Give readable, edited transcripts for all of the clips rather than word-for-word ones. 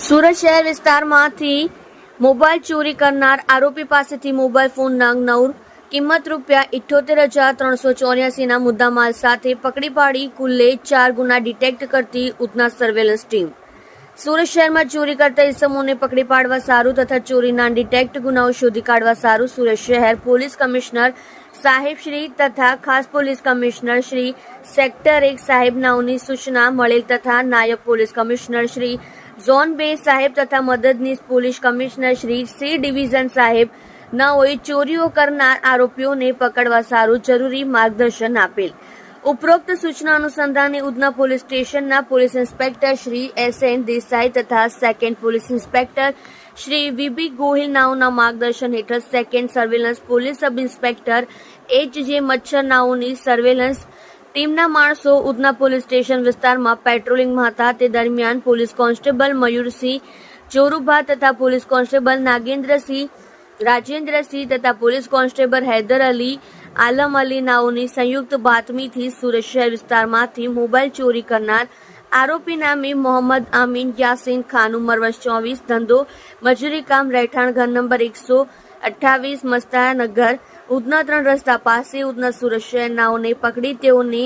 સુરત શહેર વિસ્તારમાંથી મોબાઈલ ચોરી કરનાર આરોપી પાસેથી મોબાઈલ ફોન નંગ 9 કિંમત ₹78,384 ના મુદ્દામાલ સાથે પકડી પાડી કુલ્લે 4 ગુના ડિટેક્ટ કરતી ઉધના સર્વેલન્સ ટીમ। સુરત શહેરમાં ચોરી કરતા ઇસમોને પકડી પાડવા સારું તથા ચોરીના ડિટેક્ટ ગુનાઓ શોધી કાઢવા સારું સુરત શહેર પોલીસ કમિશનર સાહેબ શ્રી તથા ખાસ પોલીસ કમિશનર શ્રી સેક્ટર 1 સાહેબ નાઓની સૂચના મળેલ તથા નાયબ પોલીસ કમિશનર શ્રી ઝોન 2 સાહેબ તથા મદદનીશ police commissioner Shri C division સાહેબ નાઓએ ચોરીઓ કરનાર આરોપીઓને પકડવા સારું જરૂરી માર્ગદર્શન આપેલ। ઉપરોક્ત સૂચના અનુસંધાને ઉધના પોલીસ સ્ટેશનના police inspector Shri S N. Desai તથા second police inspector Shri V B. Gohil નાઓના માર્ગદર્શન હેઠળ second surveillance police sub inspector H J. Machhar નાઓની સર્વેલન્સ ટીમના માણસો ઉધના પોલીસ સ્ટેશન વિસ્તારમાં પેટ્રોલિંગમાં હતા। તે દરમિયાન પોલીસ કોન્સ્ટેબલ મયુરસિંહ ચોરુભા તથા પોલીસ કોન્સ્ટેબલ નાગેન્દ્રસિંહ રાજેન્દ્રસિંહ તથા પોલીસ કોન્સ્ટેબલ હૈદર અલી આલમ અલી નાઓની સંયુક્ત બાતમીથી સુરત શહેર વિસ્તારમાંથી મોબાઈલ ચોરી કરનાર આરોપી નામે મોહમ્મદ અમીન યાસીન ખાન ઉંમર વર્ષ 24 ધંધો મજૂરી કામ રહેઠાણ ઘર નંબર 128 મસ્તાનગર ઉધના 3 રસ્તા પાસે ઉધના સુરત શહેર નાઓને પકડી તેઓને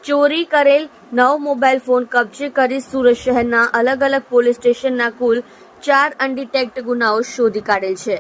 ચોરી કરેલ 9 મોબાઈલ ફોન કબજે કરી સુરત શહેરના અલગ અલગ પોલીસ સ્ટેશનના કુલ 4 અનડિટેક્ટ ગુનાઓ શોધી કાઢેલ છે।